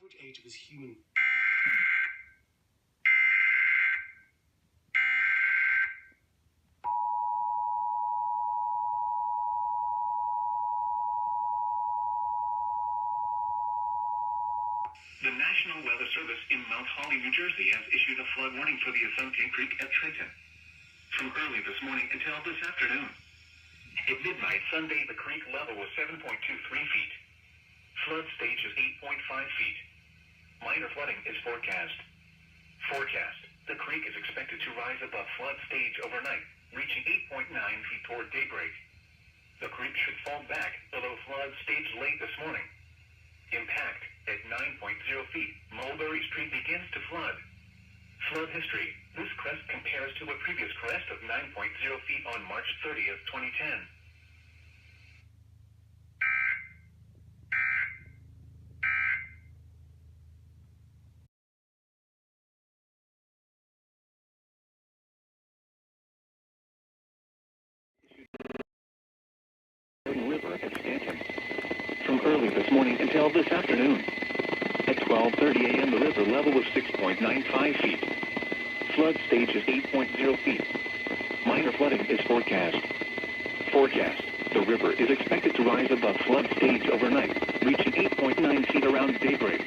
average age of his human. The National Weather Service in Mount Holly, New Jersey has issued a flood warning for the Assunption Creek at Trenton. From early this morning until this afternoon. At midnight Sunday, the creek level was 7.23 feet. Flood stage is 8.5 feet. Minor flooding is forecast. The creek is expected to rise above flood stage overnight, reaching 8.9 feet toward daybreak. The creek should fall back below flood stage late this morning. Impact at 9.0 feet. Mulberry Street begins to flood. Flood history. This crest compares to a previous crest of 9.0 feet on March 30th, 2010. River at Stanton. From early this morning until this afternoon. At 12:30 a.m. the river level was 6.95 feet. Flood stage is 8.0 feet. Minor flooding is forecast. The river is expected to rise above flood stage overnight, reaching 8.9 feet around daybreak.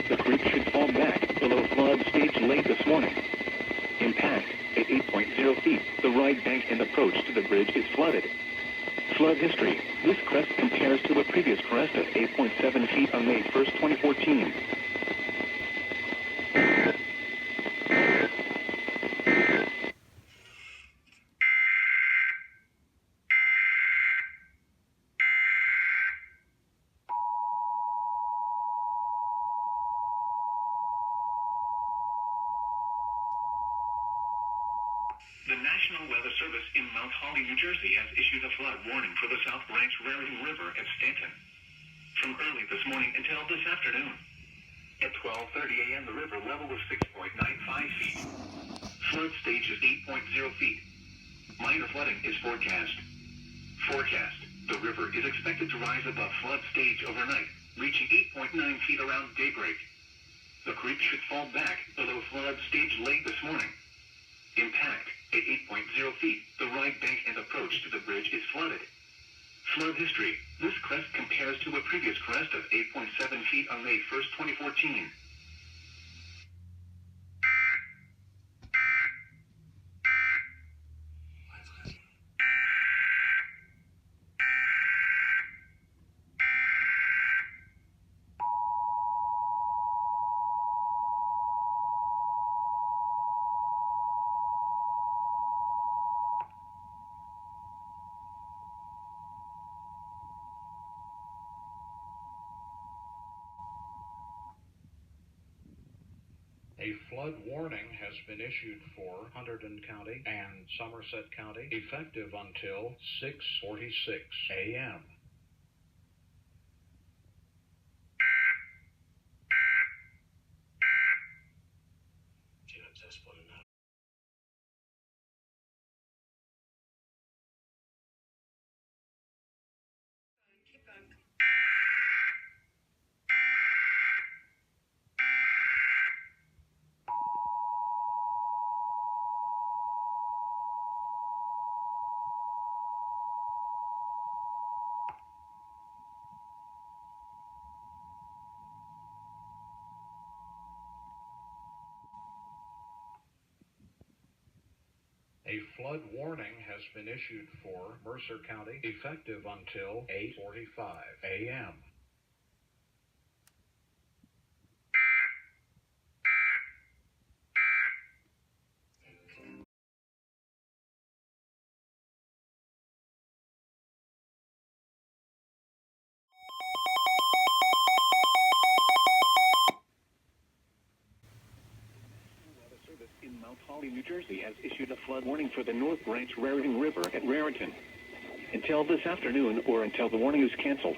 The creek should fall back below flood stage late this morning. Impact at 8.0 feet. The right bank and approach to the bridge is flooded. Flood history. This crest compares to a previous crest of 8.7 feet on May 1st, 2014. The National Weather Service in Mount Holly, New Jersey has issued a flood warning for the South Branch Raritan River at Stanton. From early this morning until this afternoon. At 12:30 a.m. the river level was 6.95 feet. Flood stage is 8.0 feet. Minor flooding is forecast. The river is expected to rise above flood stage overnight, reaching 8.9 feet around daybreak. The creek should fall back below flood stage late this morning. Impact at 8.0 feet. The right bank and approach to the bridge is flooded. Flood history. This crest compares to a previous crest of 8.7 feet on May 1st, 2014. A flood warning has been issued for Hunterdon County and Somerset County, effective until 6:46 a.m. A flood warning has been issued for Mercer County, effective until 8:45 a.m. In Mount Holly, New Jersey has issued a flood warning for the North Branch Raritan River at Raritan until this afternoon or until the warning is canceled.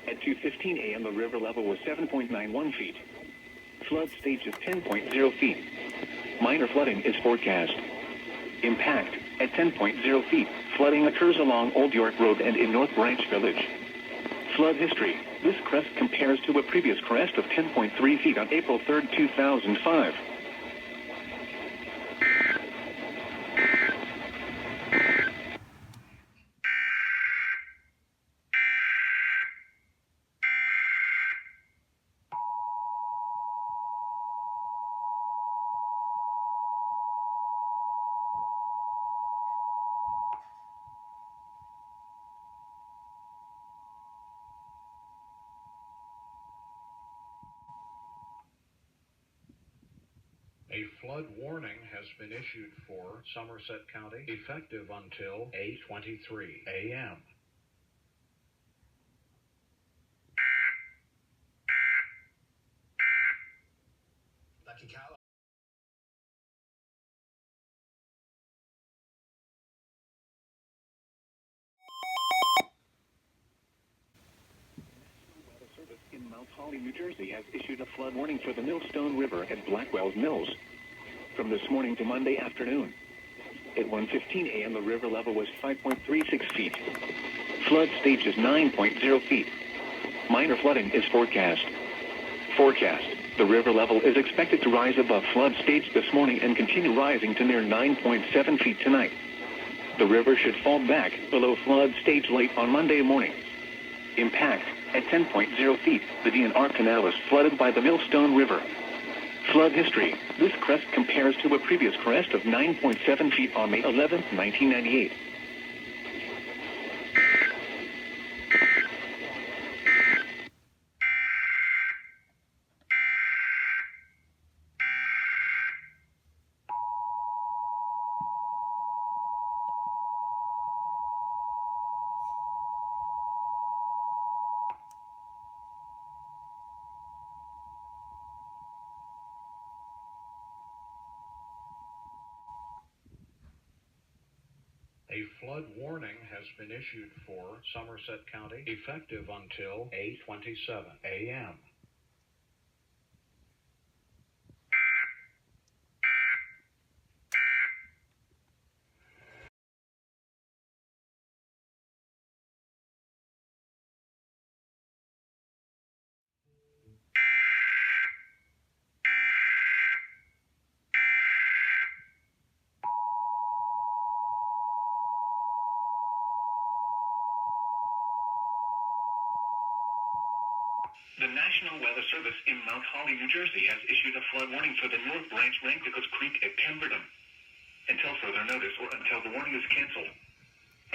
At 2:15 a.m. the river level was 7.91 feet. Flood stage is 10.0 feet. Minor flooding is forecast. Impact at 10.0 feet. Flooding occurs along Old York Road and in North Branch Village. Flood history. This crest compares to a previous crest of 10.3 feet on April 3, 2005. A flood warning has been issued for Somerset County, effective until 8:23 a.m. Lucky cow. In Mount Holly, New Jersey, has issued a flood warning for the Millstone River at Blackwell's Mills from this morning to Monday afternoon. At 1:15 a.m., the river level was 5.36 feet. Flood stage is 9.0 feet. Minor flooding is forecast. Forecast. The river level is expected to rise above flood stage this morning and continue rising to near 9.7 feet tonight. The river should fall back below flood stage late on Monday morning. Impact. At 10.0 feet, the DNR Canal is flooded by the Millstone River. Flood history. This crest compares to a previous crest of 9.7 feet on May 11, 1998. A flood warning has been issued for Somerset County, effective until 8:27 a.m. The National Weather Service in Mount Holly, New Jersey, has issued a flood warning for the North Branch Rancocas Creek at Pemberton until further notice or until the warning is canceled.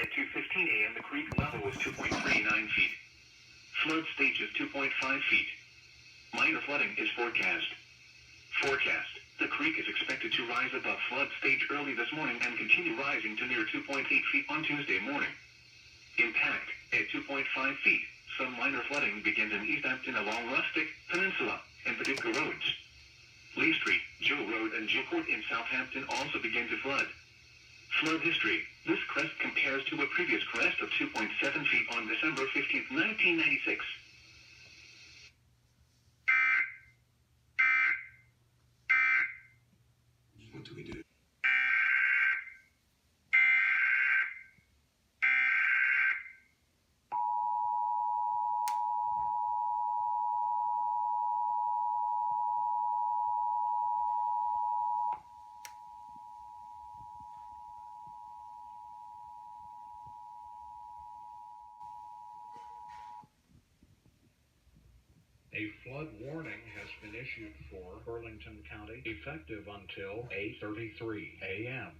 At 2:15 a.m., the creek level was 2.39 feet. Flood stage is 2.5 feet. Minor flooding is forecast. Forecast. The creek is expected to rise above flood stage early this morning and continue rising to near 2.8 feet on Tuesday morning. Impact. At 2.5 feet. Some minor flooding begins in East Hampton along Rustic, Peninsula, and Paducah roads. Lee Street, Joe Road, and Joe Court in Southampton also begin to flood. Flood history. This crest compares to a previous crest of 2.7 feet on December 15, 1996. What do we do? A flood warning has been issued for Burlington County, effective until 8:33 a.m.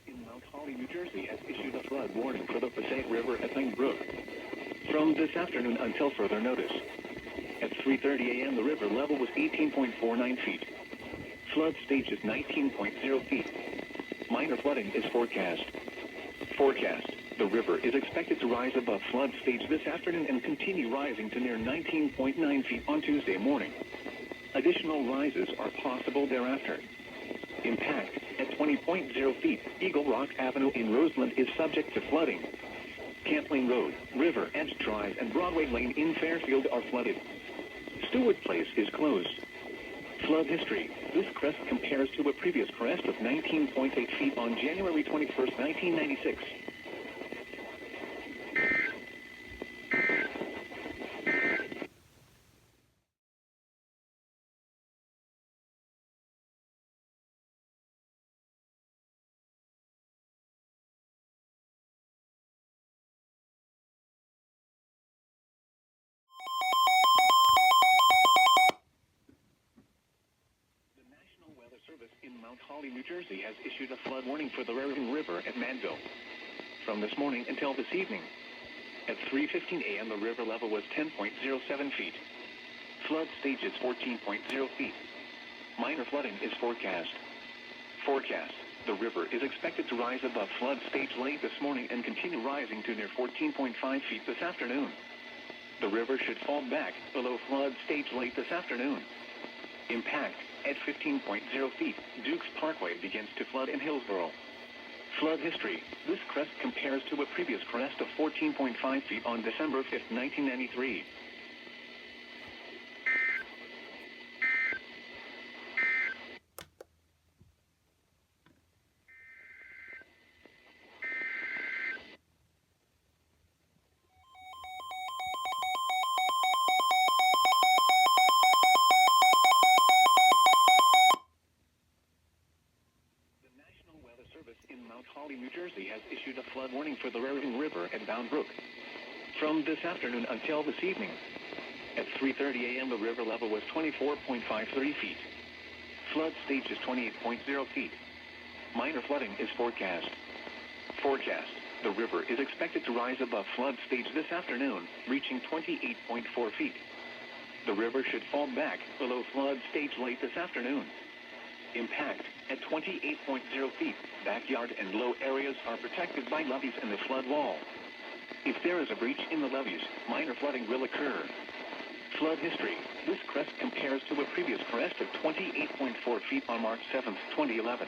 In Mount Holly, New Jersey, has issued a flood warning for the Passaic River at Thing Brook from this afternoon until further notice. At 3:30 a.m., the river level was 18.49 feet. Flood stage is 19.0 feet. Minor flooding is forecast. Forecast. The river is expected to rise above flood stage this afternoon and continue rising to near 19.9 feet on Tuesday morning. Additional rises are possible thereafter. Impact at 20.0 feet. Eagle Rock Avenue in Roseland is subject to flooding. Camp Lane Road, River Edge Drive, and Broadway Lane in Fairfield are flooded. Stewart Place is closed. Flood history. This crest compares to a previous crest of 19.8 feet on January 21st, 1996. Service in Mount Holly, New Jersey has issued a flood warning for the Raritan River at Manville. From this morning until this evening, at 3:15 a.m. the river level was 10.07 feet. Flood stage is 14.0 feet. Minor flooding is forecast. Forecast. The river is expected to rise above flood stage late this morning and continue rising to near 14.5 feet this afternoon. The river should fall back below flood stage late this afternoon. Impact at 15.0 feet. Dukes Parkway begins to flood in Hillsborough. Flood history. This crest compares to a previous crest of 14.5 feet on December 5th, 1993. In Mount Holly, New Jersey has issued a flood warning for the Raritan River at Bound Brook. From this afternoon until this evening, at 3:30 a.m. the river level was 24.53 feet. Flood stage is 28.0 feet. Minor flooding is forecast. Forecast. The river is expected to rise above flood stage this afternoon, reaching 28.4 feet. The river should fall back below flood stage late this afternoon. Impact at 28.0 feet. Backyard and low areas are protected by levees and the flood wall. If there is a breach in the levees, minor flooding will occur. Flood history. This crest compares to a previous crest of 28.4 feet on March 7, 2011.